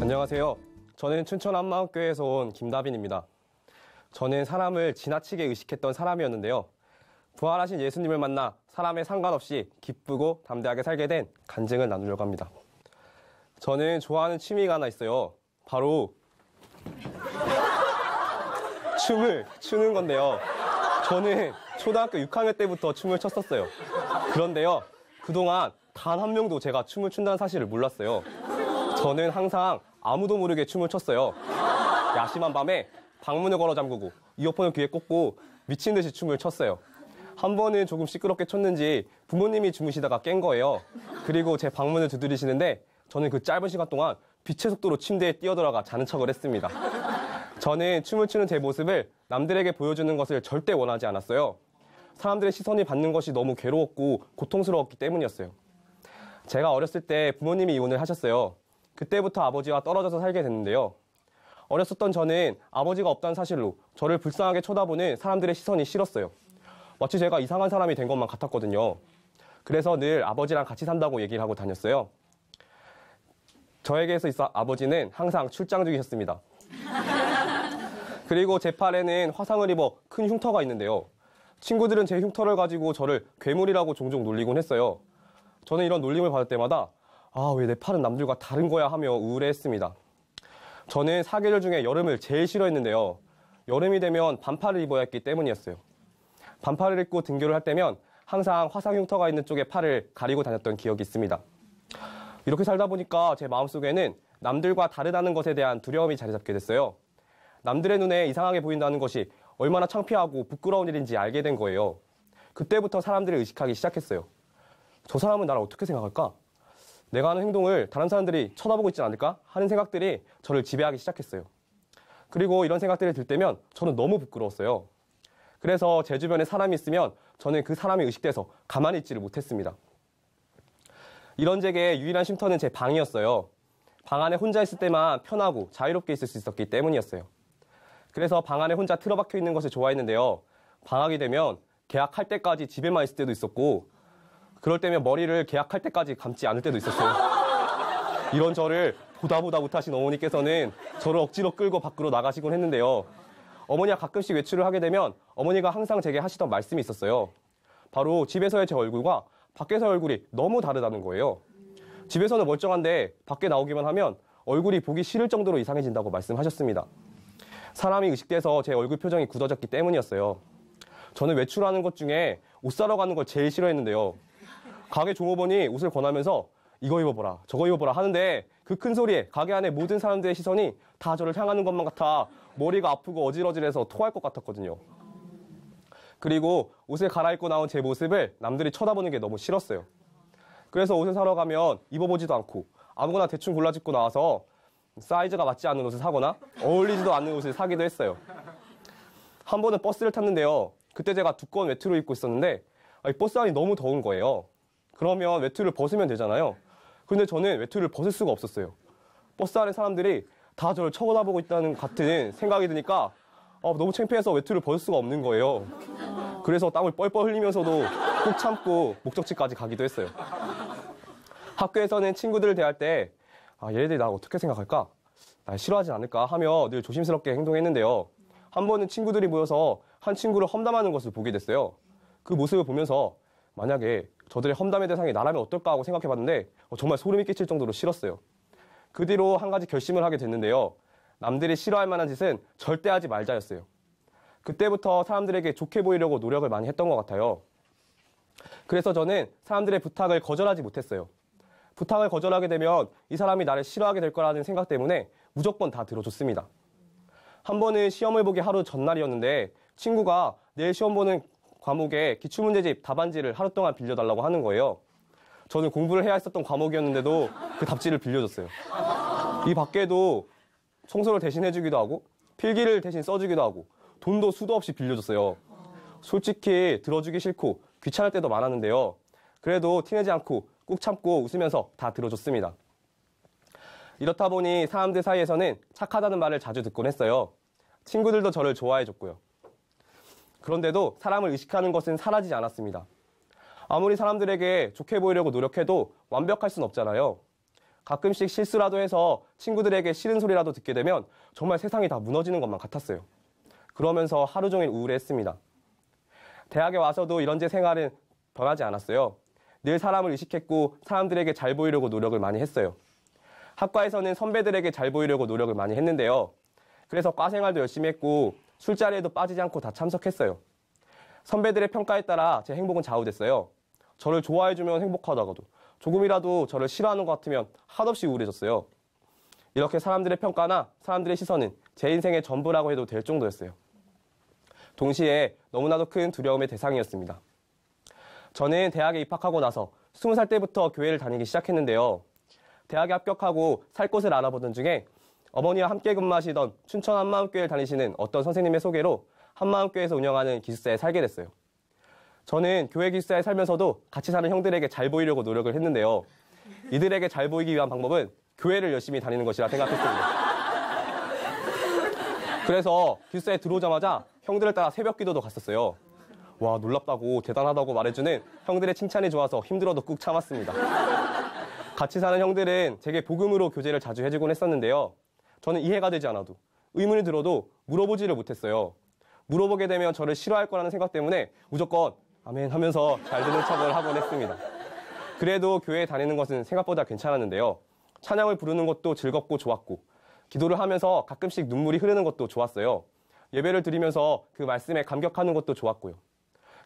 안녕하세요. 저는 춘천 한마음교회에서 온 김다빈입니다. 저는 사람을 지나치게 의식했던 사람이었는데요. 부활하신 예수님을 만나 사람에 상관없이 기쁘고 담대하게 살게 된 간증을 나누려고 합니다. 저는 좋아하는 취미가 하나 있어요. 바로 춤을 추는 건데요. 저는 초등학교 6학년 때부터 춤을 췄었어요. 그런데요, 그동안 단 한 명도 제가 춤을 춘다는 사실을 몰랐어요. 저는 항상 아무도 모르게 춤을 췄어요. 야심한 밤에 방문을 걸어 잠그고 이어폰을 귀에 꽂고 미친 듯이 춤을 췄어요. 한 번은 조금 시끄럽게 췄는지 부모님이 주무시다가 깬 거예요. 그리고 제 방문을 두드리시는데 저는 그 짧은 시간 동안 빛의 속도로 침대에 뛰어들어가 자는 척을 했습니다. 저는 춤을 추는 제 모습을 남들에게 보여주는 것을 절대 원하지 않았어요. 사람들의 시선이 받는 것이 너무 괴로웠고 고통스러웠기 때문이었어요. 제가 어렸을 때 부모님이 이혼을 하셨어요. 그때부터 아버지와 떨어져서 살게 됐는데요. 어렸었던 저는 아버지가 없다는 사실로 저를 불쌍하게 쳐다보는 사람들의 시선이 싫었어요. 마치 제가 이상한 사람이 된 것만 같았거든요. 그래서 늘 아버지랑 같이 산다고 얘기를 하고 다녔어요. 저에게서 있어 아버지는 항상 출장 중이셨습니다. 그리고 제 팔에는 화상을 입어 큰 흉터가 있는데요. 친구들은 제 흉터를 가지고 저를 괴물이라고 종종 놀리곤 했어요. 저는 이런 놀림을 받을 때마다 왜 내 팔은 남들과 다른 거야 하며 우울해했습니다. 저는 사계절 중에 여름을 제일 싫어했는데요. 여름이 되면 반팔을 입어야 했기 때문이었어요. 반팔을 입고 등교를 할 때면 항상 화상 흉터가 있는 쪽에 팔을 가리고 다녔던 기억이 있습니다. 이렇게 살다 보니까 제 마음속에는 남들과 다르다는 것에 대한 두려움이 자리 잡게 됐어요. 남들의 눈에 이상하게 보인다는 것이 얼마나 창피하고 부끄러운 일인지 알게 된 거예요. 그때부터 사람들을 의식하기 시작했어요. 저 사람은 나를 어떻게 생각할까? 내가 하는 행동을 다른 사람들이 쳐다보고 있지 않을까? 하는 생각들이 저를 지배하기 시작했어요. 그리고 이런 생각들이 들 때면 저는 너무 부끄러웠어요. 그래서 제 주변에 사람이 있으면 저는 그 사람이 의식돼서 가만히 있지를 못했습니다. 이런 제게 유일한 쉼터는 제 방이었어요. 방 안에 혼자 있을 때만 편하고 자유롭게 있을 수 있었기 때문이었어요. 그래서 방 안에 혼자 틀어박혀 있는 것을 좋아했는데요. 방학이 되면 개학할 때까지 집에만 있을 때도 있었고, 그럴 때면 머리를 개학할 때까지 감지 않을 때도 있었어요. 이런 저를 보다 못하신 어머니께서는 저를 억지로 끌고 밖으로 나가시곤 했는데요. 어머니가 가끔씩 외출을 하게 되면 어머니가 항상 제게 하시던 말씀이 있었어요. 바로 집에서의 제 얼굴과 밖에서의 얼굴이 너무 다르다는 거예요. 집에서는 멀쩡한데 밖에 나오기만 하면 얼굴이 보기 싫을 정도로 이상해진다고 말씀하셨습니다. 사람이 의식돼서 제 얼굴 표정이 굳어졌기 때문이었어요. 저는 외출하는 것 중에 옷 사러 가는 걸 제일 싫어했는데요. 가게 종업원이 옷을 권하면서 이거 입어보라, 저거 입어보라 하는데 그 큰 소리에 가게 안에 모든 사람들의 시선이 다 저를 향하는 것만 같아 머리가 아프고 어질어질해서 토할 것 같았거든요. 그리고 옷을 갈아입고 나온 제 모습을 남들이 쳐다보는 게 너무 싫었어요. 그래서 옷을 사러 가면 입어보지도 않고 아무거나 대충 골라집고 나와서 사이즈가 맞지 않는 옷을 사거나 어울리지도 않는 옷을 사기도 했어요. 한 번은 버스를 탔는데요. 그때 제가 두꺼운 외투를 입고 있었는데 버스 안이 너무 더운 거예요. 그러면 외투를 벗으면 되잖아요. 그런데 저는 외투를 벗을 수가 없었어요. 버스 안에 사람들이 다 저를 쳐다보고 있다는 같은 생각이 드니까 너무 창피해서 외투를 벗을 수가 없는 거예요. 그래서 땀을 뻘뻘 흘리면서도 꾹 참고 목적지까지 가기도 했어요. 학교에서는 친구들을 대할 때 얘네들이 나를 어떻게 생각할까? 날 싫어하지 않을까? 하며 늘 조심스럽게 행동했는데요. 한 번은 친구들이 모여서 한 친구를 험담하는 것을 보게 됐어요. 그 모습을 보면서 만약에 저들의 험담의 대상이 나라면 어떨까 하고 생각해봤는데 정말 소름이 끼칠 정도로 싫었어요. 그 뒤로 한 가지 결심을 하게 됐는데요. 남들이 싫어할 만한 짓은 절대 하지 말자였어요. 그때부터 사람들에게 좋게 보이려고 노력을 많이 했던 것 같아요. 그래서 저는 사람들의 부탁을 거절하지 못했어요. 부탁을 거절하게 되면 이 사람이 나를 싫어하게 될 거라는 생각 때문에 무조건 다 들어줬습니다. 한 번은 시험을 보기 하루 전날이었는데 친구가 내일 시험 보는 과목에 기출문제집 답안지를 하루 동안 빌려달라고 하는 거예요. 저는 공부를 해야 했었던 과목이었는데도 그 답지를 빌려줬어요. 이 밖에도 청소를 대신 해주기도 하고 필기를 대신 써주기도 하고 돈도 수도 없이 빌려줬어요. 솔직히 들어주기 싫고 귀찮을 때도 많았는데요. 그래도 티내지 않고 꾹 참고 웃으면서 다 들어줬습니다. 이렇다 보니 사람들 사이에서는 착하다는 말을 자주 듣곤 했어요. 친구들도 저를 좋아해줬고요. 그런데도 사람을 의식하는 것은 사라지지 않았습니다. 아무리 사람들에게 좋게 보이려고 노력해도 완벽할 순 없잖아요. 가끔씩 실수라도 해서 친구들에게 싫은 소리라도 듣게 되면 정말 세상이 다 무너지는 것만 같았어요. 그러면서 하루 종일 우울해했습니다. 대학에 와서도 이런 제 생활은 변하지 않았어요. 늘 사람을 의식했고 사람들에게 잘 보이려고 노력을 많이 했어요. 학과에서는 선배들에게 잘 보이려고 노력을 많이 했는데요. 그래서 과 생활도 열심히 했고 술자리에도 빠지지 않고 다 참석했어요. 선배들의 평가에 따라 제 행복은 좌우됐어요. 저를 좋아해주면 행복하다가도 조금이라도 저를 싫어하는 것 같으면 한없이 우울해졌어요. 이렇게 사람들의 평가나 사람들의 시선은 제 인생의 전부라고 해도 될 정도였어요. 동시에 너무나도 큰 두려움의 대상이었습니다. 저는 대학에 입학하고 나서 20살 때부터 교회를 다니기 시작했는데요. 대학에 합격하고 살 곳을 알아보던 중에 어머니와 함께 근무하시던 춘천 한마음교회를 다니시는 어떤 선생님의 소개로 한마음교회에서 운영하는 기숙사에 살게 됐어요. 저는 교회 기숙사에 살면서도 같이 사는 형들에게 잘 보이려고 노력을 했는데요. 이들에게 잘 보이기 위한 방법은 교회를 열심히 다니는 것이라 생각했습니다. 그래서 기숙사에 들어오자마자 형들을 따라 새벽 기도도 갔었어요. 와, 놀랍다고 대단하다고 말해주는 형들의 칭찬이 좋아서 힘들어도 꾹 참았습니다. 같이 사는 형들은 제게 복음으로 교제를 자주 해주곤 했었는데요. 저는 이해가 되지 않아도 의문이 들어도 물어보지를 못했어요. 물어보게 되면 저를 싫어할 거라는 생각 때문에 무조건 아멘 하면서 잘 듣는 척을 하곤 했습니다. 그래도 교회에 다니는 것은 생각보다 괜찮았는데요. 찬양을 부르는 것도 즐겁고 좋았고 기도를 하면서 가끔씩 눈물이 흐르는 것도 좋았어요. 예배를 드리면서 그 말씀에 감격하는 것도 좋았고요.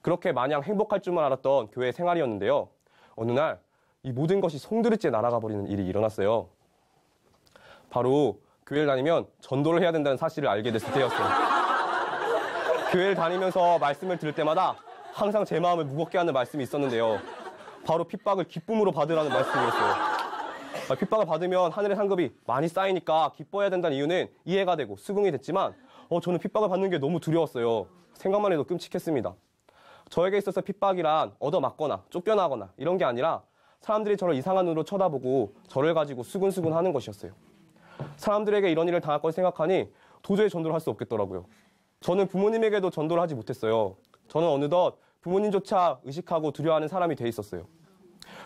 그렇게 마냥 행복할 줄만 알았던 교회 생활이었는데요. 어느 날 이 모든 것이 송두리째 날아가 버리는 일이 일어났어요. 바로 교회를 다니면 전도를 해야 된다는 사실을 알게 됐을 때였어요. 교회를 다니면서 말씀을 들을 때마다 항상 제 마음을 무겁게 하는 말씀이 있었는데요. 바로 핍박을 기쁨으로 받으라는 말씀이었어요. 핍박을 받으면 하늘의 상급이 많이 쌓이니까 기뻐해야 된다는 이유는 이해가 되고 수긍이 됐지만 저는 핍박을 받는 게 너무 두려웠어요. 생각만 해도 끔찍했습니다. 저에게 있어서 핍박이란 얻어맞거나 쫓겨나거나 이런 게 아니라 사람들이 저를 이상한 눈으로 쳐다보고 저를 가지고 수근수근 하는 것이었어요. 사람들에게 이런 일을 당할 걸 생각하니 도저히 전도를 할 수 없겠더라고요. 저는 부모님에게도 전도를 하지 못했어요. 저는 어느덧 부모님조차 의식하고 두려워하는 사람이 돼 있었어요.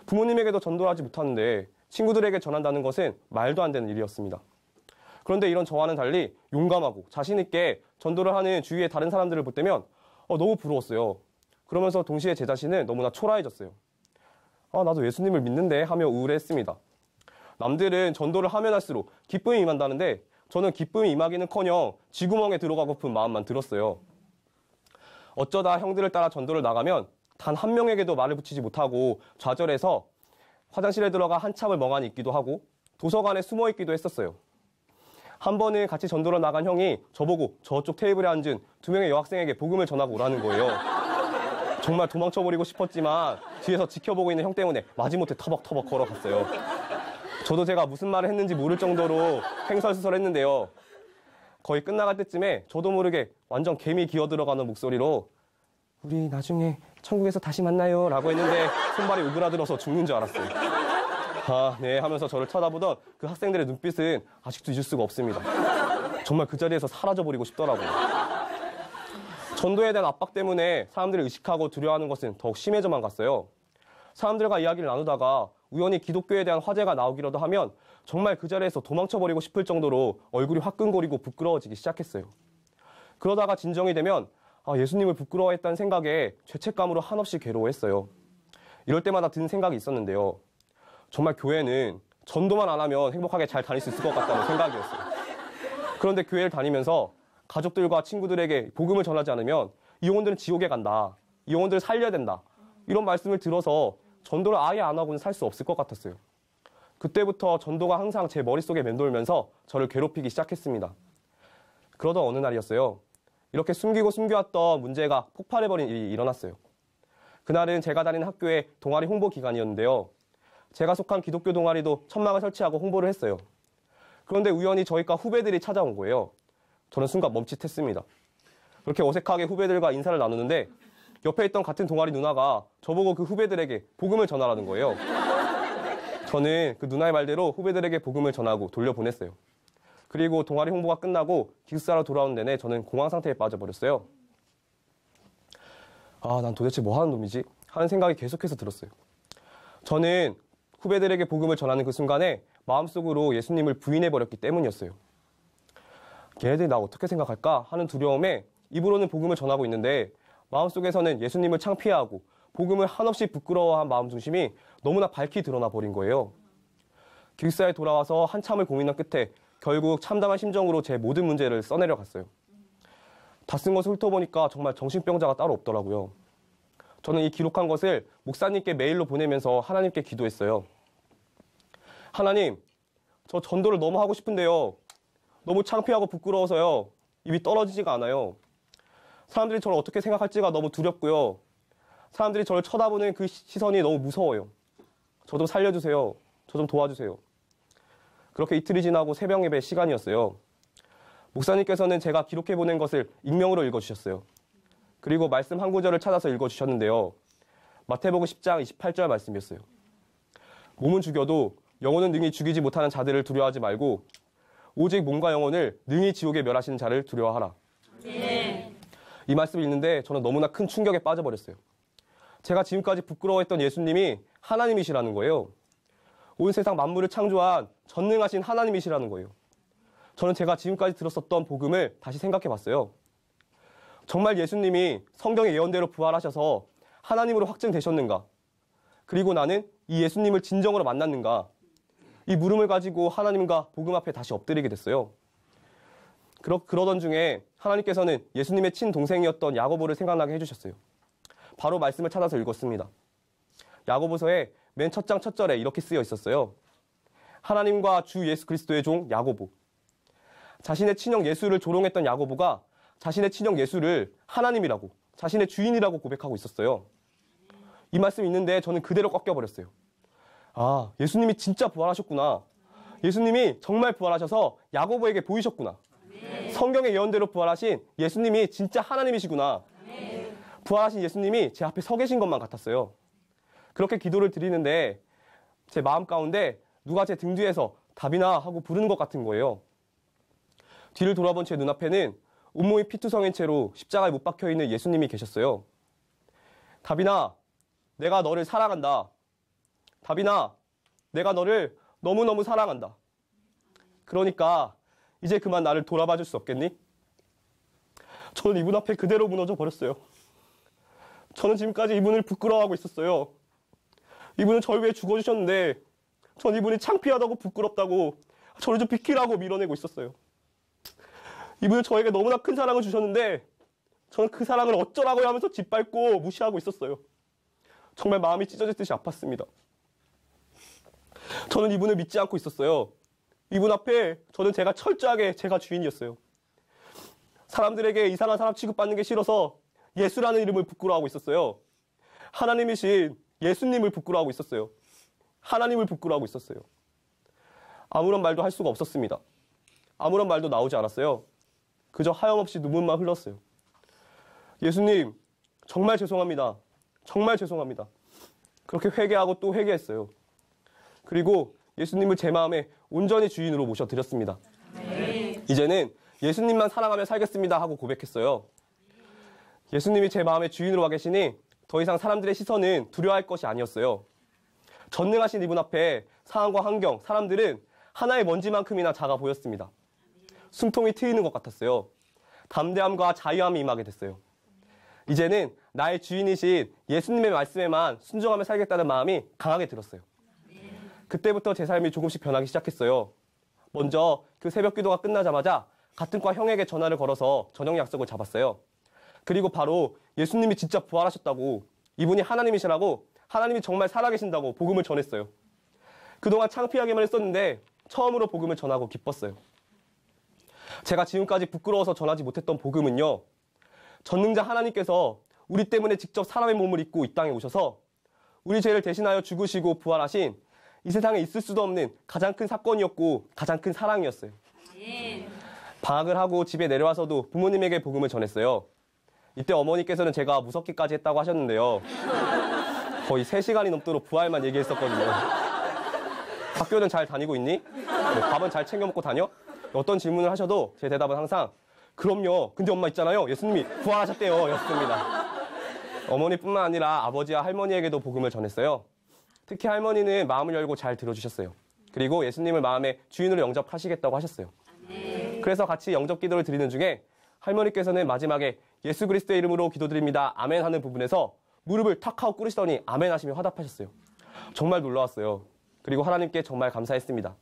부모님에게도 전도를 하지 못하는데 친구들에게 전한다는 것은 말도 안 되는 일이었습니다. 그런데 이런 저와는 달리 용감하고 자신 있게 전도를 하는 주위의 다른 사람들을 볼 때면 너무 부러웠어요. 그러면서 동시에 제 자신은 너무나 초라해졌어요. 나도 예수님을 믿는데 하며 우울해했습니다. 남들은 전도를 하면 할수록 기쁨이 임한다는데 저는 기쁨이 임하기는커녕 쥐구멍에 들어가고픈 마음만 들었어요. 어쩌다 형들을 따라 전도를 나가면 단 한 명에게도 말을 붙이지 못하고 좌절해서 화장실에 들어가 한참을 멍하니 있기도 하고 도서관에 숨어 있기도 했었어요. 한 번은 같이 전도를 나간 형이 저보고 저쪽 테이블에 앉은 2명의 여학생에게 복음을 전하고 오라는 거예요. 정말 도망쳐버리고 싶었지만 뒤에서 지켜보고 있는 형 때문에 마지못해 터벅터벅 걸어갔어요. 저도 제가 무슨 말을 했는지 모를 정도로 횡설수설했는데요. 거의 끝나갈 때쯤에 저도 모르게 완전 개미 기어 들어가는 목소리로 우리 나중에 천국에서 다시 만나요 라고 했는데 손발이 오그라들어서 죽는 줄 알았어요. 네 하면서 저를 쳐다보던 그 학생들의 눈빛은 아직도 잊을 수가 없습니다. 정말 그 자리에서 사라져버리고 싶더라고요. 전도에 대한 압박 때문에 사람들을 의식하고 두려워하는 것은 더욱 심해져만 갔어요. 사람들과 이야기를 나누다가 우연히 기독교에 대한 화제가 나오기라도 하면 정말 그 자리에서 도망쳐버리고 싶을 정도로 얼굴이 화끈거리고 부끄러워지기 시작했어요. 그러다가 진정이 되면 예수님을 부끄러워했다는 생각에 죄책감으로 한없이 괴로워했어요. 이럴 때마다 드는 생각이 있었는데요. 정말 교회는 전도만 안 하면 행복하게 잘 다닐 수 있을 것 같다는 생각이었어요. 그런데 교회를 다니면서 가족들과 친구들에게 복음을 전하지 않으면 이 영혼들은 지옥에 간다. 이 영혼들을 살려야 된다. 이런 말씀을 들어서 전도를 아예 안 하고는 살 수 없을 것 같았어요. 그때부터 전도가 항상 제 머릿속에 맴돌면서 저를 괴롭히기 시작했습니다. 그러던 어느 날이었어요. 이렇게 숨기고 숨겨왔던 문제가 폭발해버린 일이 일어났어요. 그날은 제가 다니는 학교의 동아리 홍보 기간이었는데요. 제가 속한 기독교 동아리도 천막을 설치하고 홍보를 했어요. 그런데 우연히 저희과 후배들이 찾아온 거예요. 저는 순간 멈칫했습니다. 그렇게 어색하게 후배들과 인사를 나누는데 옆에 있던 같은 동아리 누나가 저보고 그 후배들에게 복음을 전하라는 거예요. 저는 그 누나의 말대로 후배들에게 복음을 전하고 돌려보냈어요. 그리고 동아리 홍보가 끝나고 기숙사로 돌아오는 내내 저는 공황 상태에 빠져버렸어요. 난 도대체 뭐 하는 놈이지? 하는 생각이 계속해서 들었어요. 저는 후배들에게 복음을 전하는 그 순간에 마음속으로 예수님을 부인해버렸기 때문이었어요. 걔네들이 나 어떻게 생각할까 하는 두려움에 입으로는 복음을 전하고 있는데 마음속에서는 예수님을 창피해하고 복음을 한없이 부끄러워한 마음 중심이 너무나 밝히 드러나 버린 거예요. 기숙사에 돌아와서 한참을 고민한 끝에 결국 참담한 심정으로 제 모든 문제를 써내려 갔어요. 다 쓴 것을 훑어보니까 정말 정신병자가 따로 없더라고요. 저는 이 기록한 것을 목사님께 메일로 보내면서 하나님께 기도했어요. 하나님, 저 전도를 너무 하고 싶은데요. 너무 창피하고 부끄러워서요. 입이 떨어지지가 않아요. 사람들이 저를 어떻게 생각할지가 너무 두렵고요. 사람들이 저를 쳐다보는 그 시선이 너무 무서워요. 저 좀 살려주세요. 저 좀 도와주세요. 그렇게 이틀이 지나고 새벽 예배 시간이었어요. 목사님께서는 제가 기록해 보낸 것을 익명으로 읽어주셨어요. 그리고 말씀 한 구절을 찾아서 읽어주셨는데요. 마태복음 10장 28절 말씀이었어요. 몸은 죽여도 영혼은 능히 죽이지 못하는 자들을 두려워하지 말고 오직 몸과 영혼을 능히 지옥에 멸하시는 자를 두려워하라. 네. 이 말씀을 읽는데 저는 너무나 큰 충격에 빠져버렸어요. 제가 지금까지 부끄러워했던 예수님이 하나님이시라는 거예요. 온 세상 만물을 창조한 전능하신 하나님이시라는 거예요. 저는 제가 지금까지 들었었던 복음을 다시 생각해 봤어요. 정말 예수님이 성경의 예언대로 부활하셔서 하나님으로 확증되셨는가? 그리고 나는 이 예수님을 진정으로 만났는가? 이 물음을 가지고 하나님과 복음 앞에 다시 엎드리게 됐어요. 그러던 중에 하나님께서는 예수님의 친동생이었던 야고보를 생각나게 해주셨어요. 바로 말씀을 찾아서 읽었습니다. 야고보서의 맨 첫 장 첫 절에 이렇게 쓰여 있었어요. 하나님과 주 예수 그리스도의 종 야고보. 자신의 친형 예수를 조롱했던 야고보가 자신의 친형 예수를 하나님이라고, 자신의 주인이라고 고백하고 있었어요. 이 말씀이 있는데 저는 그대로 꺾여버렸어요. 아, 예수님이 진짜 부활하셨구나. 예수님이 정말 부활하셔서 야고보에게 보이셨구나. 성경의 예언대로 부활하신 예수님이 진짜 하나님이시구나. 부활하신 예수님이 제 앞에 서 계신 것만 같았어요. 그렇게 기도를 드리는데 제 마음 가운데 누가 제 등 뒤에서 다비나 하고 부르는 것 같은 거예요. 뒤를 돌아본 제 눈앞에는 온몸이 피투성인 채로 십자가에 못 박혀있는 예수님이 계셨어요. 다비나, 내가 너를 사랑한다. 다비나, 내가 너를 너무너무 사랑한다. 그러니까 이제 그만 나를 돌아봐 줄 수 없겠니? 저는 이분 앞에 그대로 무너져 버렸어요. 저는 지금까지 이분을 부끄러워하고 있었어요. 이분은 저를 위해 죽어주셨는데 전 이분이 창피하다고 부끄럽다고 저를 좀 비키라고 밀어내고 있었어요. 이분은 저에게 너무나 큰 사랑을 주셨는데 저는 그 사랑을 어쩌라고 하면서 짓밟고 무시하고 있었어요. 정말 마음이 찢어질 듯이 아팠습니다. 저는 이분을 믿지 않고 있었어요. 이분 앞에 저는 제가 철저하게 제가 주인이었어요. 사람들에게 이상한 사람 취급받는 게 싫어서 예수라는 이름을 부끄러워하고 있었어요. 하나님이신 예수님을 부끄러워하고 있었어요. 하나님을 부끄러워하고 있었어요. 아무런 말도 할 수가 없었습니다. 아무런 말도 나오지 않았어요. 그저 하염없이 눈물만 흘렀어요. 예수님, 정말 죄송합니다. 정말 죄송합니다. 그렇게 회개하고 또 회개했어요. 그리고 예수님을 제 마음에 온전히 주인으로 모셔드렸습니다. 이제는 예수님만 사랑하며 살겠습니다 하고 고백했어요. 예수님이 제 마음의 주인으로 와 계시니 더 이상 사람들의 시선은 두려워할 것이 아니었어요. 전능하신 이분 앞에 상황과 환경, 사람들은 하나의 먼지만큼이나 작아 보였습니다. 숨통이 트이는 것 같았어요. 담대함과 자유함이 임하게 됐어요. 이제는 나의 주인이신 예수님의 말씀에만 순종하며 살겠다는 마음이 강하게 들었어요. 그때부터 제 삶이 조금씩 변하기 시작했어요. 먼저 그 새벽 기도가 끝나자마자 같은 과 형에게 전화를 걸어서 저녁 약속을 잡았어요. 그리고 바로 예수님이 진짜 부활하셨다고, 이분이 하나님이시라고, 하나님이 정말 살아계신다고 복음을 전했어요. 그동안 창피하게만 했었는데 처음으로 복음을 전하고 기뻤어요. 제가 지금까지 부끄러워서 전하지 못했던 복음은요, 전능자 하나님께서 우리 때문에 직접 사람의 몸을 입고 이 땅에 오셔서 우리 죄를 대신하여 죽으시고 부활하신 이 세상에 있을 수도 없는 가장 큰 사건이었고 가장 큰 사랑이었어요. 방학을 하고 집에 내려와서도 부모님에게 복음을 전했어요. 이때 어머니께서는 제가 무섭기까지 했다고 하셨는데요. 거의 3시간이 넘도록 부활만 얘기했었거든요. 학교는 잘 다니고 있니? 뭐 밥은 잘 챙겨 먹고 다녀? 어떤 질문을 하셔도 제 대답은 항상 그럼요. 근데 엄마 있잖아요. 예수님이 부활하셨대요. 였습니다. 어머니뿐만 아니라 아버지와 할머니에게도 복음을 전했어요. 특히 할머니는 마음을 열고 잘 들어주셨어요. 그리고 예수님을 마음의 주인으로 영접하시겠다고 하셨어요. 그래서 같이 영접 기도를 드리는 중에 할머니께서는 마지막에 예수 그리스도의 이름으로 기도드립니다. 아멘 하는 부분에서 무릎을 탁 하고 꿇으시더니 아멘 하시며 화답하셨어요. 정말 놀라웠어요. 그리고 하나님께 정말 감사했습니다.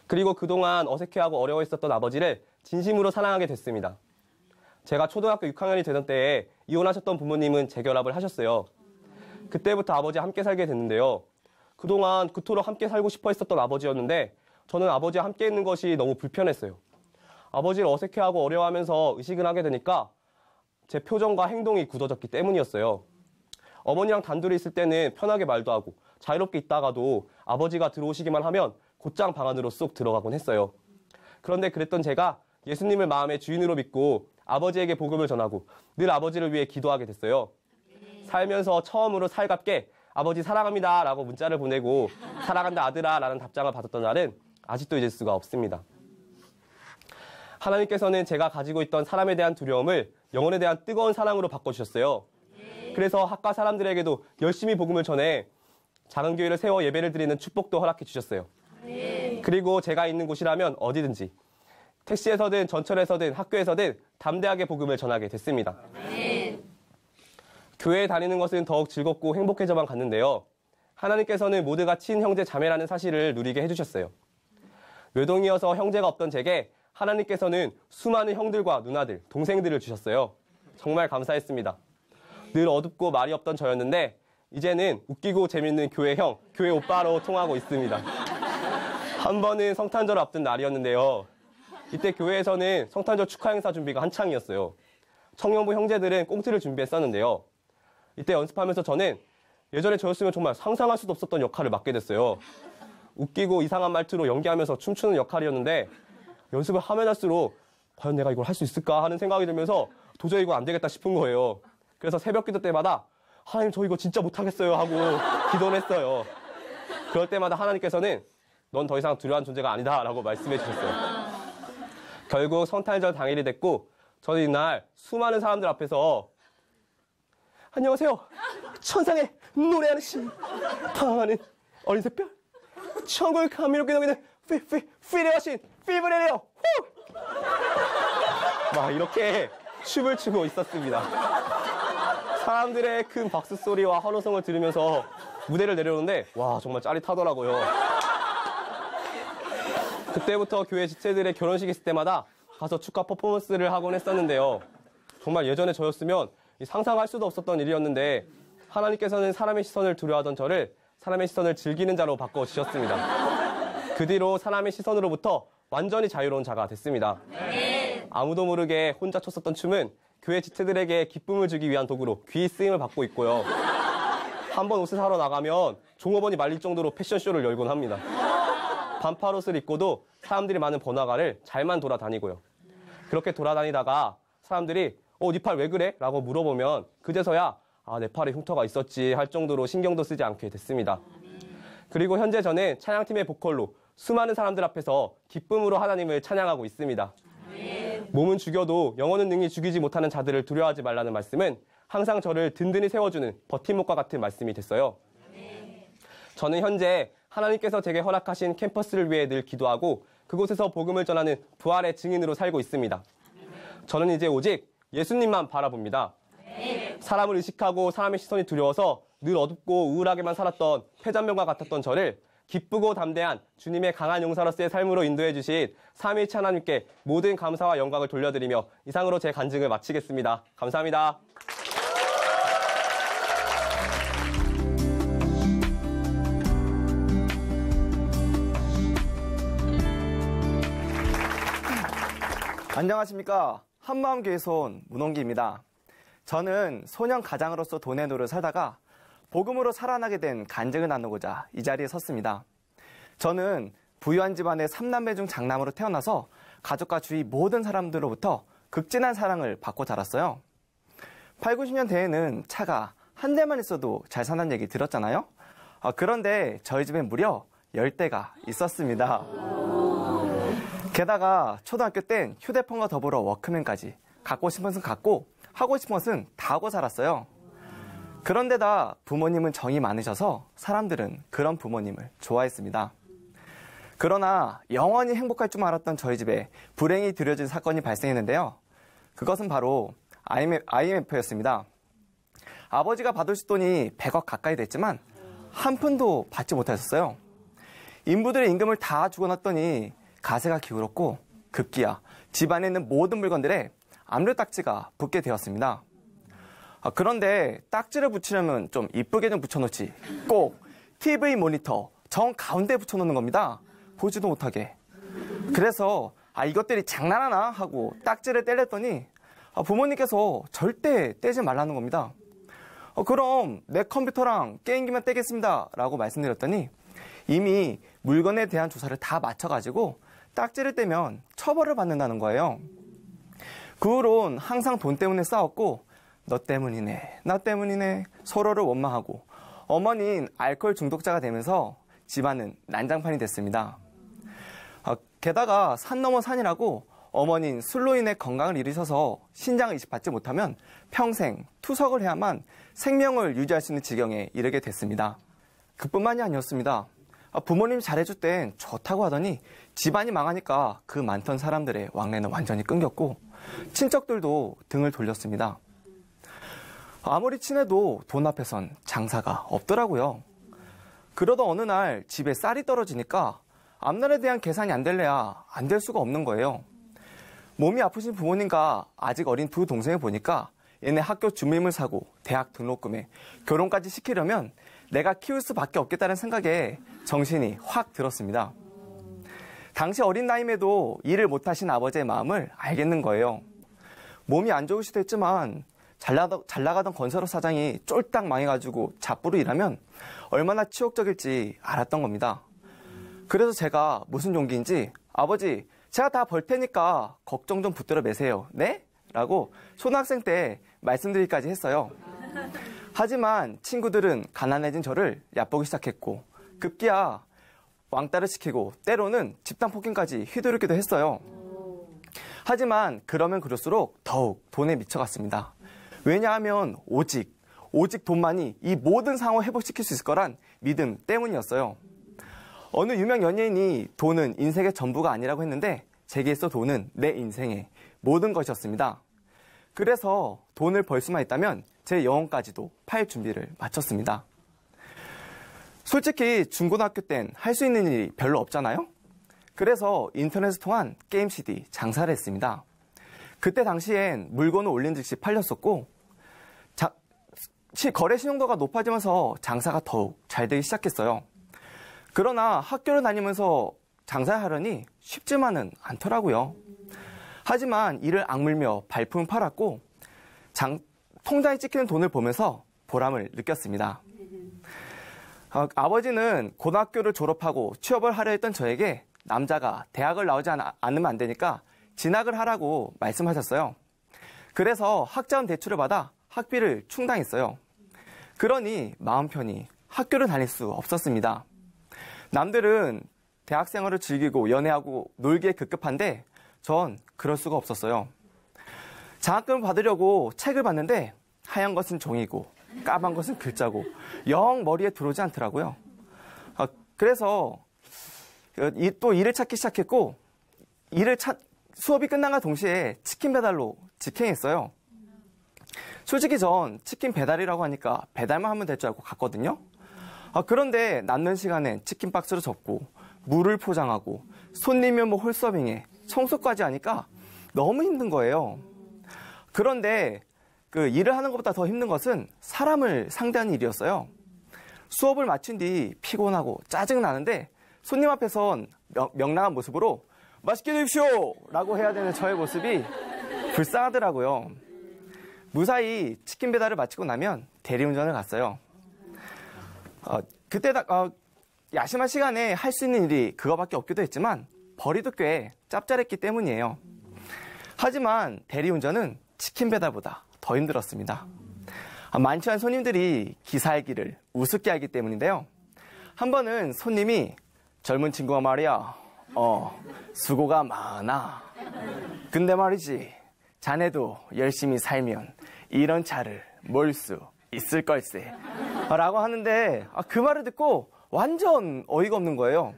그리고 그동안 어색해하고 어려워했었던 아버지를 진심으로 사랑하게 됐습니다. 제가 초등학교 6학년이 되던 때에 이혼하셨던 부모님은 재결합을 하셨어요. 그때부터 아버지와 함께 살게 됐는데요. 그동안 그토록 함께 살고 싶어 했었던 아버지였는데 저는 아버지와 함께 있는 것이 너무 불편했어요. 아버지를 어색해하고 어려워하면서 의식을 하게 되니까 제 표정과 행동이 굳어졌기 때문이었어요. 어머니랑 단둘이 있을 때는 편하게 말도 하고 자유롭게 있다가도 아버지가 들어오시기만 하면 곧장 방 안으로 쏙 들어가곤 했어요. 그런데 그랬던 제가 예수님을 마음의 주인으로 믿고 아버지에게 복음을 전하고 늘 아버지를 위해 기도하게 됐어요. 살면서 처음으로 살갑게 아버지 사랑합니다 라고 문자를 보내고 사랑한다 아들아 라는 답장을 받았던 날은 아직도 잊을 수가 없습니다. 하나님께서는 제가 가지고 있던 사람에 대한 두려움을 영혼에 대한 뜨거운 사랑으로 바꿔주셨어요. 그래서 학과 사람들에게도 열심히 복음을 전해 작은 교회를 세워 예배를 드리는 축복도 허락해 주셨어요. 그리고 제가 있는 곳이라면 어디든지 택시에서든 전철에서든 학교에서든 담대하게 복음을 전하게 됐습니다. 교회에 다니는 것은 더욱 즐겁고 행복해져만 갔는데요. 하나님께서는 모두가 친형제 자매라는 사실을 누리게 해주셨어요. 외동이어서 형제가 없던 제게 하나님께서는 수많은 형들과 누나들, 동생들을 주셨어요. 정말 감사했습니다. 늘 어둡고 말이 없던 저였는데 이제는 웃기고 재밌는 교회 형, 교회 오빠로 통하고 있습니다. 한 번은 성탄절 앞둔 날이었는데요. 이때 교회에서는 성탄절 축하 행사 준비가 한창이었어요. 청년부 형제들은 꽁트를 준비했었는데요. 이때 연습하면서 저는 예전에 저였으면 정말 상상할 수도 없었던 역할을 맡게 됐어요. 웃기고 이상한 말투로 연기하면서 춤추는 역할이었는데 연습을 하면 할수록 과연 내가 이걸 할 수 있을까 하는 생각이 들면서 도저히 이거 안 되겠다 싶은 거예요. 그래서 새벽 기도 때마다 하나님 저 이거 진짜 못하겠어요 하고 기도를 했어요. 그럴 때마다 하나님께서는 넌 더 이상 두려운 존재가 아니다 라고 말씀해 주셨어요. 결국 성탄절 당일이 됐고 저는 이날 수많은 사람들 앞에서 안녕하세요. 천상에 노래하는 신 방하는 어린 새별 천국의 감미롭게 넘기는 피레어신 피브레레어 막 이렇게 춤을 추고 있었습니다. 사람들의 큰 박수 소리와 환호성을 들으면서 무대를 내려오는데 와 정말 짜릿하더라고요. 그때부터 교회 지체들의 결혼식 있을 때마다 가서 축하 퍼포먼스를 하곤 했었는데요. 정말 예전에 저였으면 상상할 수도 없었던 일이었는데 하나님께서는 사람의 시선을 두려워하던 저를 사람의 시선을 즐기는 자로 바꿔주셨습니다. 그 뒤로 사람의 시선으로부터 완전히 자유로운 자가 됐습니다. 아무도 모르게 혼자 췄었던 춤은 교회 지체들에게 기쁨을 주기 위한 도구로 귀히 쓰임을 받고 있고요. 한번 옷을 사러 나가면 종업원이 말릴 정도로 패션쇼를 열곤 합니다. 반팔옷을 입고도 사람들이 많은 번화가를 잘만 돌아다니고요. 그렇게 돌아다니다가 사람들이 네 팔 왜 그래? 라고 물어보면 그제서야 내 팔에 흉터가 있었지 할 정도로 신경도 쓰지 않게 됐습니다. 그리고 현재 저는 찬양팀의 보컬로 수많은 사람들 앞에서 기쁨으로 하나님을 찬양하고 있습니다. 몸은 죽여도 영혼은 능히 죽이지 못하는 자들을 두려워하지 말라는 말씀은 항상 저를 든든히 세워주는 버팀목과 같은 말씀이 됐어요. 저는 현재 하나님께서 제게 허락하신 캠퍼스를 위해 늘 기도하고 그곳에서 복음을 전하는 부활의 증인으로 살고 있습니다. 저는 이제 오직 예수님만 바라봅니다. 사람을 의식하고 사람의 시선이 두려워서 늘 어둡고 우울하게만 살았던 폐잔병과 같았던 저를 기쁘고 담대한 주님의 강한 용사로서의 삶으로 인도해 주신 삼위일체 하나님께 모든 감사와 영광을 돌려드리며 이상으로 제 간증을 마치겠습니다. 감사합니다. 안녕하십니까. 한마음교회에서 온 문홍기입니다. 저는 소년 가장으로서 돈의 노를 살다가 복음으로 살아나게 된 간증을 나누고자 이 자리에 섰습니다. 저는 부유한 집안의 3남매 중 장남으로 태어나서 가족과 주위 모든 사람들로부터 극진한 사랑을 받고 자랐어요. 8, 90년대에는 차가 한 대만 있어도 잘 사는 얘기 들었잖아요. 그런데 저희 집엔 무려 10대가 있었습니다. 게다가 초등학교 땐 휴대폰과 더불어 워크맨까지 갖고 싶은 것은 갖고 하고 싶은 것은 다 하고 살았어요. 그런데다 부모님은 정이 많으셔서 사람들은 그런 부모님을 좋아했습니다. 그러나 영원히 행복할 줄 알았던 저희 집에 불행이 들여진 사건이 발생했는데요. 그것은 바로 IMF였습니다. 아버지가 받으실 돈이 100억 가까이 됐지만 한 푼도 받지 못하셨어요. 인부들의 임금을 다 주고났더니 가세가 기울었고 급기야 집안에 있는 모든 물건들에 압류딱지가 붙게 되었습니다. 그런데 딱지를 붙이려면 좀 이쁘게 좀 붙여놓지 꼭 TV 모니터 정 가운데 붙여놓는 겁니다. 보지도 못하게. 그래서 이것들이 장난하나 하고 딱지를 떼렸더니 부모님께서 절대 떼지 말라는 겁니다. 그럼 내 컴퓨터랑 게임기만 떼겠습니다 라고 말씀드렸더니 이미 물건에 대한 조사를 다 마쳐가지고 딱지를 떼면 처벌을 받는다는 거예요. 그 후론 항상 돈 때문에 싸웠고 너 때문이네 나 때문이네 서로를 원망하고 어머니는 알코올 중독자가 되면서 집안은 난장판이 됐습니다. 게다가 산 넘어 산이라고 어머니는 술로 인해 건강을 잃으셔서 신장을 이식받지 못하면 평생 투석을 해야만 생명을 유지할 수 있는 지경에 이르게 됐습니다. 그뿐만이 아니었습니다. 부모님이 잘해줄 땐 좋다고 하더니 집안이 망하니까 그 많던 사람들의 왕래는 완전히 끊겼고 친척들도 등을 돌렸습니다. 아무리 친해도 돈 앞에선 장사가 없더라고요. 그러다 어느 날 집에 쌀이 떨어지니까 앞날에 대한 계산이 안 될래야 안 될 수가 없는 거예요. 몸이 아프신 부모님과 아직 어린 두 동생을 보니까 얘네 학교 준비물 사고 대학 등록금에 결혼까지 시키려면 내가 키울 수밖에 없겠다는 생각에 정신이 확 들었습니다. 당시 어린 나이에도 일을 못하신 아버지의 마음을 알겠는 거예요. 몸이 안 좋으시도 했지만 잘 나가던 건설업 사장이 쫄딱 망해가지고 잡부로 일하면 얼마나 치욕적일지 알았던 겁니다. 그래서 제가 무슨 용기인지 아버지 제가 다 벌 테니까 걱정 좀 붙들어 매세요. 네? 라고 초등학생 때 말씀드리기까지 했어요. 하지만 친구들은 가난해진 저를 얕보기 시작했고 급기야 왕따를 시키고 때로는 집단 폭행까지 휘두르기도 했어요. 하지만 그러면 그럴수록 더욱 돈에 미쳐갔습니다. 왜냐하면 오직 돈만이 이 모든 상황을 회복시킬 수 있을 거란 믿음 때문이었어요. 어느 유명 연예인이 돈은 인생의 전부가 아니라고 했는데 제게서 돈은 내 인생의 모든 것이었습니다. 그래서 돈을 벌 수만 있다면 제 영혼까지도 팔 준비를 마쳤습니다. 솔직히 중고등학교 땐 할 수 있는 일이 별로 없잖아요? 그래서 인터넷을 통한 게임 CD 장사를 했습니다. 그때 당시엔 물건을 올린 즉시 팔렸었고 거래 신용도가 높아지면서 장사가 더욱 잘 되기 시작했어요. 그러나 학교를 다니면서 장사하려니 쉽지만은 않더라고요. 하지만 이를 악물며 발품을 팔았고 통장에 찍히는 돈을 보면서 보람을 느꼈습니다. 아버지는 고등학교를 졸업하고 취업을 하려 했던 저에게 남자가 대학을 나오지 않으면 안 되니까 진학을 하라고 말씀하셨어요. 그래서 학자금 대출을 받아 학비를 충당했어요. 그러니 마음 편히 학교를 다닐 수 없었습니다. 남들은 대학생활을 즐기고 연애하고 놀기에 급급한데 전 그럴 수가 없었어요. 장학금을 받으려고 책을 봤는데 하얀 것은 종이고 까만 것은 글자고 영 머리에 들어오지 않더라고요. 그래서 또 일을 찾기 시작했고 수업이 끝난과 동시에 치킨 배달로 직행했어요. 솔직히 전 치킨 배달이라고 하니까 배달만 하면 될 줄 알고 갔거든요. 그런데 남는 시간엔 치킨 박스로 접고 물을 포장하고 손님 면목 홀서빙에 청소까지 하니까 너무 힘든 거예요. 그런데 그 일을 하는 것보다 더 힘든 것은 사람을 상대하는 일이었어요. 수업을 마친 뒤 피곤하고 짜증나는데 손님 앞에선 명랑한 모습으로 맛있게 드십시오! 라고 해야 되는 저의 모습이 불쌍하더라고요. 무사히 치킨 배달을 마치고 나면 대리운전을 갔어요. 그때 야심한 시간에 할 수 있는 일이 그거밖에 없기도 했지만 벌이도 꽤 짭짤했기 때문이에요. 하지만 대리운전은 치킨 배달보다 더 힘들었습니다. 많지 않은 손님들이 기사의 길을 우습게 하기 때문인데요. 한 번은 손님이 젊은 친구가 말이야, 수고가 많아. 근데 말이지, 자네도 열심히 살면 이런 차를 몰 수 있을 걸세. 라고 하는데 그 말을 듣고 완전 어이가 없는 거예요.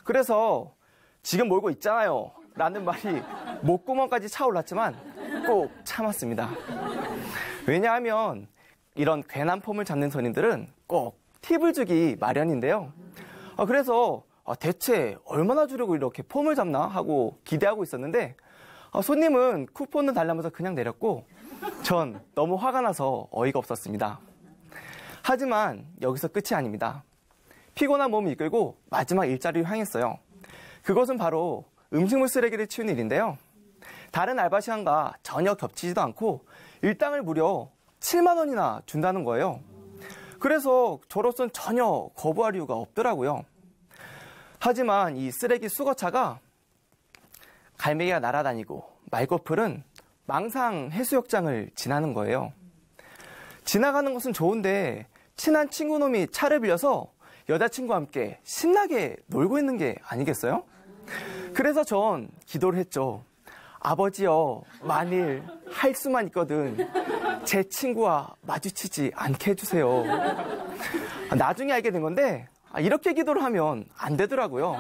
그래서 지금 몰고 있잖아요. 라는 말이 목구멍까지 차올랐지만 꼭 참았습니다. 왜냐하면 이런 괜한 폼을 잡는 손님들은 꼭 팁을 주기 마련인데요. 그래서 대체 얼마나 주려고 이렇게 폼을 잡나 하고 기대하고 있었는데 손님은 쿠폰을 달라면서 그냥 내렸고 전 너무 화가 나서 어이가 없었습니다. 하지만 여기서 끝이 아닙니다. 피곤한 몸을 이끌고 마지막 일자리를 향했어요. 그것은 바로 음식물 쓰레기를 치우는 일인데요. 다른 알바 시간과 전혀 겹치지도 않고 일당을 무려 7만 원이나 준다는 거예요. 그래서 저로서는 전혀 거부할 이유가 없더라고요. 하지만 이 쓰레기 수거차가 갈매기가 날아다니고 말꺼풀은 망상 해수욕장을 지나는 거예요. 지나가는 것은 좋은데 친한 친구놈이 차를 빌려서 여자친구와 함께 신나게 놀고 있는 게 아니겠어요? 그래서 전 기도를 했죠. 아버지여, 만일 할 수만 있거든 제 친구와 마주치지 않게 해주세요. 나중에 알게 된 건데 이렇게 기도를 하면 안 되더라고요.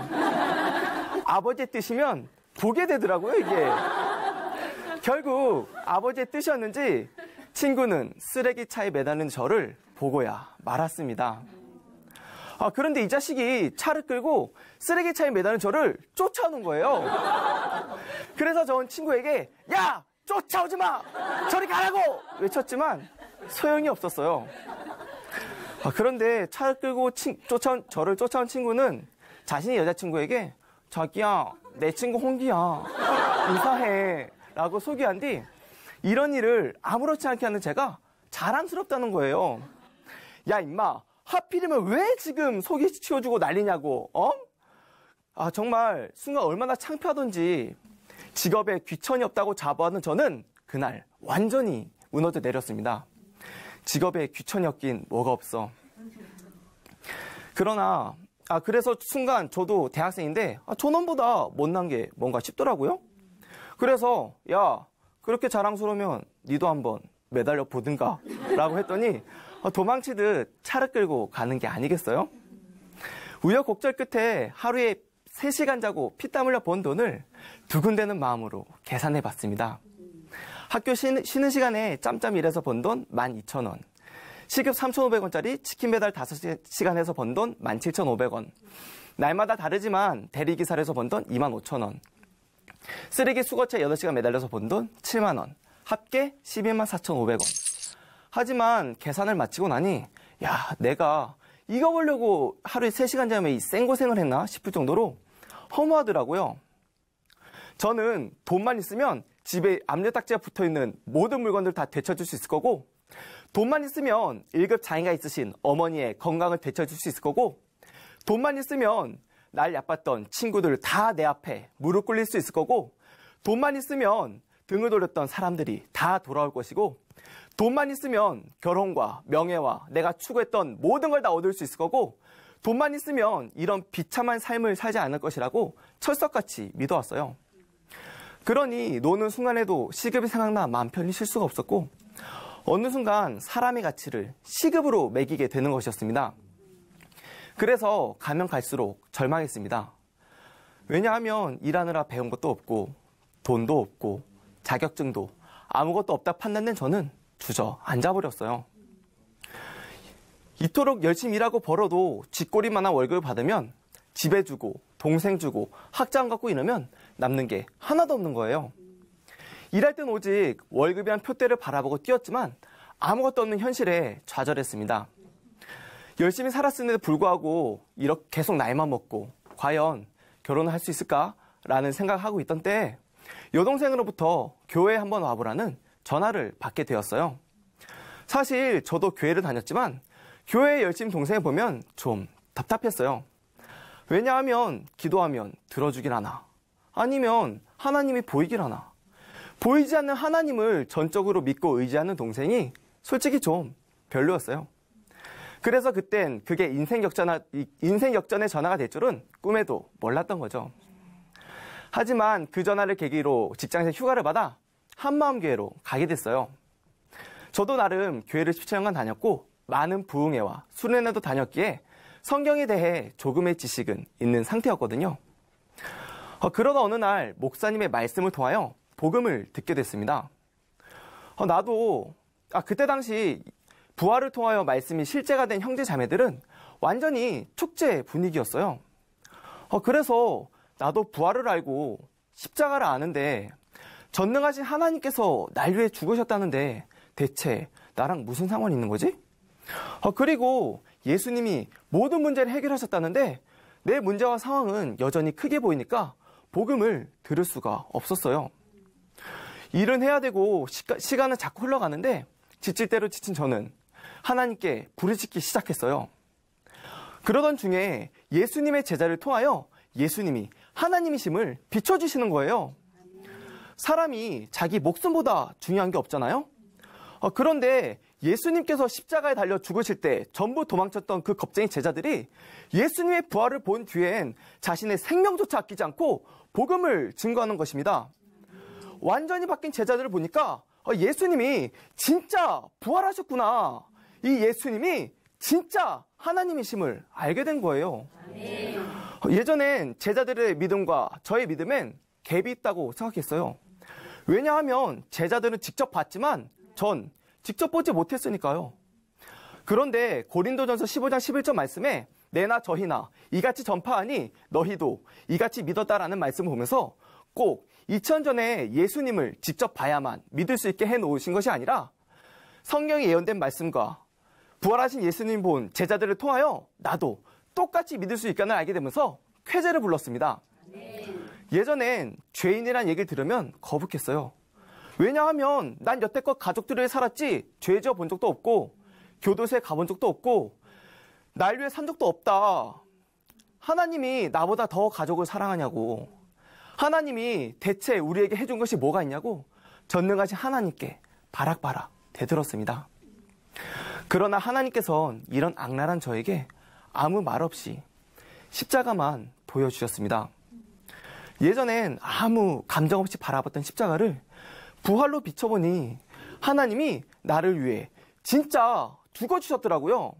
아버지의 뜻이면 보게 되더라고요, 이게. 결국 아버지의 뜻이었는지 친구는 쓰레기차에 매달린 저를 보고야 말았습니다. 그런데 이 자식이 차를 끌고 쓰레기차에 매달린 저를 쫓아오는 거예요. 그래서 전 친구에게 야! 쫓아오지 마! 저리 가라고! 외쳤지만 소용이 없었어요. 그런데 차를 끌고 저를 쫓아온 친구는 자신의 여자친구에게 자기야, 내 친구 홍기야. 인사해. 라고 소개한 뒤 이런 일을 아무렇지 않게 하는 제가 자랑스럽다는 거예요. 야, 임마. 하필이면 왜 지금 소개시켜주고 난리냐고, 정말 순간 얼마나 창피하던지 직업에 귀천이 없다고 자부하는 저는 그날 완전히 무너져 내렸습니다. 직업에 귀천이 없긴 뭐가 없어. 그러나, 그래서 순간 저도 대학생인데, 저놈보다 못난 게 뭔가 싶더라고요. 그래서, 야, 그렇게 자랑스러우면 니도 한번 매달려 보든가 라고 했더니 도망치듯 차를 끌고 가는 게 아니겠어요? 우여곡절 끝에 하루에 3시간 자고 피땀 흘려 번 돈을 두근대는 마음으로 계산해 봤습니다. 학교 쉬는 시간에 짬짬 일해서 번 돈 12,000원. 시급 3,500원짜리 치킨 배달 5시간 해서 번 돈 17,500원. 날마다 다르지만 대리기사를 해서 번 돈 25,000원. 쓰레기 수거차 8시간 매달려서 번 돈 7만원. 합계 11만 4,500원. 하지만 계산을 마치고 나니 내가 이거 보려고 하루에 3시간 자면 이 생고생을 했나 싶을 정도로 허무하더라고요. 저는 돈만 있으면 집에 압력딱지가 붙어있는 모든 물건들 다 되찾을 수 있을 거고, 돈만 있으면 1급 장애가 있으신 어머니의 건강을 되찾을 수 있을 거고, 돈만 있으면 날 얕봤던 친구들 다 내 앞에 무릎 꿇릴 수 있을 거고, 돈만 있으면 등을 돌렸던 사람들이 다 돌아올 것이고, 돈만 있으면 결혼과 명예와 내가 추구했던 모든 걸 다 얻을 수 있을 거고, 돈만 있으면 이런 비참한 삶을 살지 않을 것이라고 철석같이 믿어왔어요. 그러니 노는 순간에도 시급이 생각나 마음 편히 쉴 수가 없었고, 어느 순간 사람의 가치를 시급으로 매기게 되는 것이었습니다. 그래서 가면 갈수록 절망했습니다. 왜냐하면 일하느라 배운 것도 없고 돈도 없고 자격증도 아무것도 없다 판단된 저는 주저앉아버렸어요. 이토록 열심히 일하고 벌어도 쥐꼬리만한 월급을 받으면 집에 주고 동생 주고 학자금 갖고 이러면 남는 게 하나도 없는 거예요. 일할 땐 오직 월급이란 표대를 바라보고 뛰었지만 아무것도 없는 현실에 좌절했습니다. 열심히 살았음에도 불구하고 이렇게 계속 나이만 먹고 과연 결혼을 할 수 있을까라는 생각을 하고 있던 때에 여동생으로부터 교회에 한번 와보라는 전화를 받게 되었어요. 사실 저도 교회를 다녔지만 교회에 열심히 동생을 보면 좀 답답했어요. 왜냐하면 기도하면 들어주길 하나, 아니면 하나님이 보이길 하나. 보이지 않는 하나님을 전적으로 믿고 의지하는 동생이 솔직히 좀 별로였어요. 그래서 그땐 그게 인생 역전의 전화가 될 줄은 꿈에도 몰랐던 거죠. 하지만 그 전화를 계기로 직장에서 휴가를 받아 한마음교회로 가게 됐어요. 저도 나름 교회를 17년간 다녔고 많은 부흥회와 수련회도 다녔기에 성경에 대해 조금의 지식은 있는 상태였거든요. 그러다 어느 날 목사님의 말씀을 통하여 복음을 듣게 됐습니다. 그때 당시 부활을 통하여 말씀이 실제가 된 형제 자매들은 완전히 축제 분위기였어요. 그래서 나도 부활을 알고 십자가를 아는데 전능하신 하나님께서 날 위해 죽으셨다는데 대체 나랑 무슨 상관이 있는 거지? 그리고 예수님이 모든 문제를 해결하셨다는데 내 문제와 상황은 여전히 크게 보이니까 복음을 들을 수가 없었어요. 일은 해야 되고 시간은 자꾸 흘러가는데 지칠 대로 지친 저는 하나님께 부르짖기 시작했어요. 그러던 중에 예수님의 제자를 통하여 예수님이 하나님이심을 비춰주시는 거예요. 사람이 자기 목숨보다 중요한 게 없잖아요. 그런데 예수님께서 십자가에 달려 죽으실 때 전부 도망쳤던 그 겁쟁이 제자들이 예수님의 부활을 본 뒤엔 자신의 생명조차 아끼지 않고 복음을 증거하는 것입니다. 완전히 바뀐 제자들을 보니까 예수님이 진짜 부활하셨구나. 이 예수님이 진짜 하나님이심을 알게 된 거예요. 예전엔 제자들의 믿음과 저의 믿음엔 갭이 있다고 생각했어요. 왜냐하면 제자들은 직접 봤지만 전 직접 보지 못했으니까요. 그런데 고린도전서 15장 11절 말씀에 내나 저희나 이같이 전파하니 너희도 이같이 믿었다라는 말씀을 보면서 꼭 2000전에 예수님을 직접 봐야만 믿을 수 있게 해놓으신 것이 아니라 성경에 예언된 말씀과 부활하신 예수님 본 제자들을 통하여 나도 똑같이 믿을 수 있다는 알게 되면서 쾌재를 불렀습니다. 예전엔 죄인이란 얘기를 들으면 거북했어요. 왜냐하면 난 여태껏 가족들을 살았지 죄 지어 본 적도 없고 교도소에 가본 적도 없고 날 위해 산 적도 없다. 하나님이 나보다 더 가족을 사랑하냐고. 하나님이 대체 우리에게 해준 것이 뭐가 있냐고 전능하신 하나님께 바락바락 대들었습니다. 그러나 하나님께서는 이런 악랄한 저에게 아무 말 없이 십자가만 보여주셨습니다. 예전엔 아무 감정 없이 바라봤던 십자가를 부활로 비춰보니 하나님이 나를 위해 진짜 죽어주셨더라고요.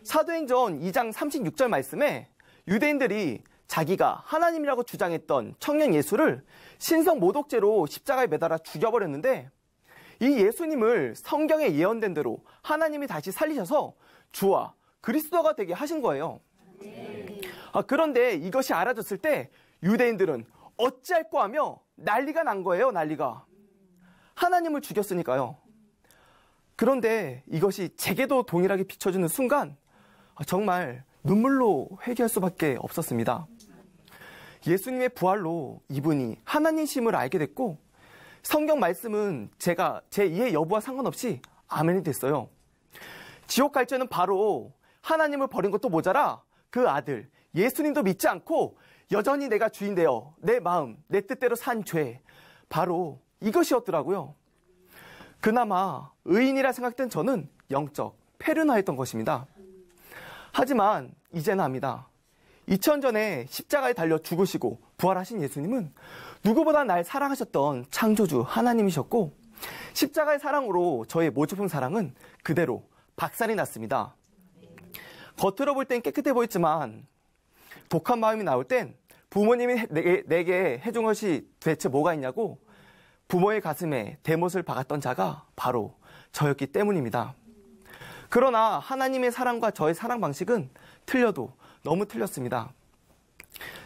사도행전 2장 36절 말씀에 유대인들이 자기가 하나님이라고 주장했던 청년 예수를 신성 모독죄로 십자가에 매달아 죽여버렸는데 이 예수님을 성경에 예언된 대로 하나님이 다시 살리셔서 주와 그리스도가 되게 하신 거예요. 그런데 이것이 알아졌을 때 유대인들은 어찌할꼬 하며 난리가 난 거예요. 난리가. 하나님을 죽였으니까요. 그런데 이것이 제게도 동일하게 비춰주는 순간 정말 눈물로 회개할 수밖에 없었습니다. 예수님의 부활로 이분이 하나님심을 알게 됐고 성경 말씀은 제가 제 이해 여부와 상관없이 아멘이 됐어요. 지옥 갈 죄는 바로 하나님을 버린 것도 모자라 그 아들 예수님도 믿지 않고 여전히 내가 주인 되어 내 마음 내 뜻대로 산 죄 바로 이것이었더라고요. 그나마 의인이라 생각된 저는 영적 페르나였던 것입니다. 하지만 이제는 압니다. 2000전에 십자가에 달려 죽으시고 부활하신 예수님은 누구보다 날 사랑하셨던 창조주 하나님이셨고 십자가의 사랑으로 저의 모조품 사랑은 그대로 박살이 났습니다. 겉으로 볼 땐 깨끗해 보였지만 독한 마음이 나올 땐 부모님이 내게 해준 것이 대체 뭐가 있냐고 부모의 가슴에 대못을 박았던 자가 바로 저였기 때문입니다. 그러나 하나님의 사랑과 저의 사랑 방식은 틀려도 너무 틀렸습니다.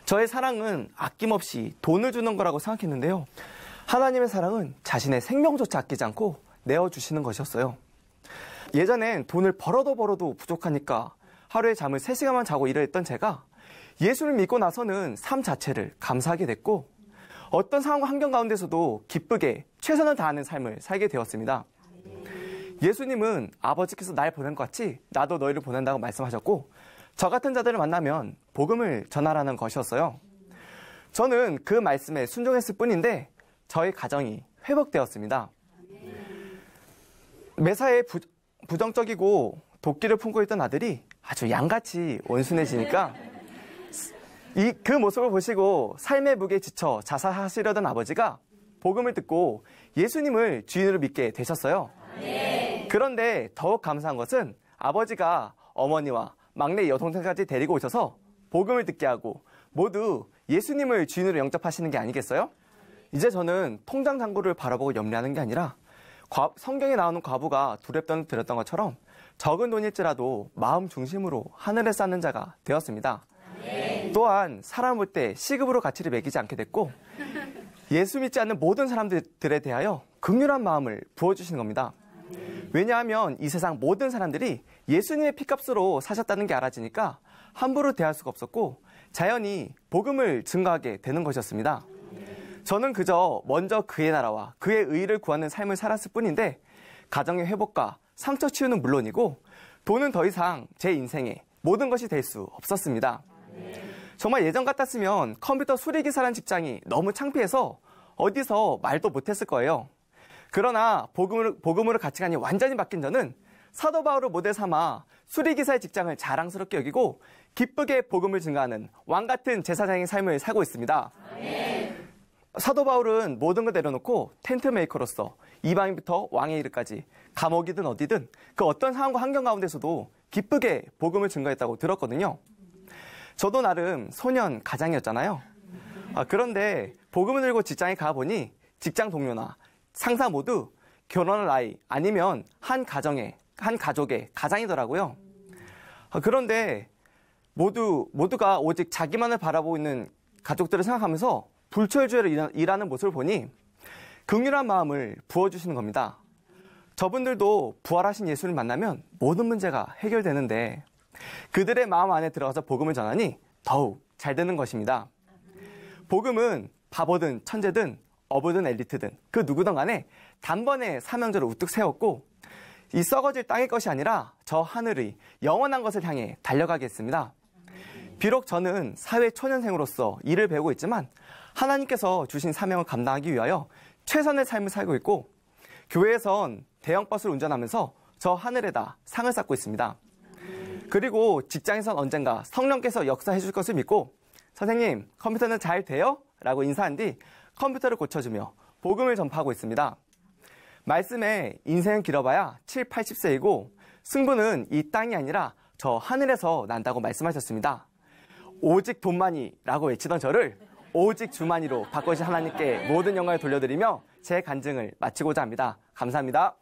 저의 사랑은 아낌없이 돈을 주는 거라고 생각했는데요. 하나님의 사랑은 자신의 생명조차 아끼지 않고 내어주시는 것이었어요. 예전엔 돈을 벌어도 부족하니까 하루에 잠을 3시간만 자고 일을 했던 제가 예수를 믿고 나서는 삶 자체를 감사하게 됐고 어떤 상황과 환경 가운데서도 기쁘게 최선을 다하는 삶을 살게 되었습니다. 예수님은 아버지께서 날 보낸 것 같이 나도 너희를 보낸다고 말씀하셨고 저 같은 자들을 만나면 복음을 전하라는 것이었어요. 저는 그 말씀에 순종했을 뿐인데 저희 가정이 회복되었습니다. 매사에 부정적이고 도끼를 품고 있던 아들이 아주 양같이 온순해지니까 그 모습을 보시고 삶의 무게에 지쳐 자살하시려던 아버지가 복음을 듣고 예수님을 주인으로 믿게 되셨어요. 그런데 더욱 감사한 것은 아버지가 어머니와 막내 여동생까지 데리고 오셔서 복음을 듣게 하고 모두 예수님을 주인으로 영접하시는 게 아니겠어요? 이제 저는 통장 잔고를 바라보고 염려하는 게 아니라 성경에 나오는 과부가 두렵던 들었던 것처럼 적은 돈일지라도 마음 중심으로 하늘에 쌓는 자가 되었습니다. 또한 사람 볼 때 시급으로 가치를 매기지 않게 됐고 예수 믿지 않는 모든 사람들에 대하여 긍휼한 마음을 부어주시는 겁니다. 왜냐하면 이 세상 모든 사람들이 예수님의 피값으로 사셨다는 게 알아지니까 함부로 대할 수가 없었고 자연히 복음을 증거하게 되는 것이었습니다. 저는 그저 먼저 그의 나라와 그의 의를 구하는 삶을 살았을 뿐인데 가정의 회복과 상처 치유는 물론이고 돈은 더 이상 제 인생에 모든 것이 될 수 없었습니다. 정말 예전 같았으면 컴퓨터 수리기사라는 직장이 너무 창피해서 어디서 말도 못했을 거예요. 그러나 복음으로 가치관이 완전히 바뀐 저는 사도 바울을 모델 삼아 수리기사의 직장을 자랑스럽게 여기고 기쁘게 복음을 증거하는 왕같은 제사장의 삶을 살고 있습니다. 사도 바울은 모든 걸 내려놓고 텐트 메이커로서 이방인부터 왕의 일까지 감옥이든 어디든 그 어떤 상황과 환경 가운데서도 기쁘게 복음을 증거했다고 들었거든요. 저도 나름 소년 가장이었잖아요. 그런데 복음을 들고 직장에 가보니 직장 동료나 상사 모두 결혼할 나이 아니면 한 가족의 가장이더라고요. 그런데 모두가 오직 자기만을 바라보고 있는 가족들을 생각하면서 불철주야로 일하는 모습을 보니 긍휼한 마음을 부어주시는 겁니다. 저분들도 부활하신 예수를 만나면 모든 문제가 해결되는데 그들의 마음 안에 들어가서 복음을 전하니 더욱 잘 되는 것입니다. 복음은 바보든 천재든 어부든 엘리트든 그 누구든 간에 단번에 사명자를 우뚝 세웠고 이 썩어질 땅의 것이 아니라 저 하늘의 영원한 것을 향해 달려가겠습니다. 비록 저는 사회 초년생으로서 일을 배우고 있지만 하나님께서 주신 사명을 감당하기 위하여 최선의 삶을 살고 있고 교회에선 대형버스를 운전하면서 저 하늘에다 상을 쌓고 있습니다. 그리고 직장에선 언젠가 성령께서 역사해 줄 것을 믿고 선생님 컴퓨터는 잘 돼요? 라고 인사한 뒤 컴퓨터를 고쳐주며 복음을 전파하고 있습니다. 말씀에 인생은 길어봐야 7, 80세이고 승부는 이 땅이 아니라 저 하늘에서 난다고 말씀하셨습니다. 오직 돈만이라고 외치던 저를 오직 주만이로 바꿔주신 하나님께 모든 영광을 돌려드리며 제 간증을 마치고자 합니다. 감사합니다.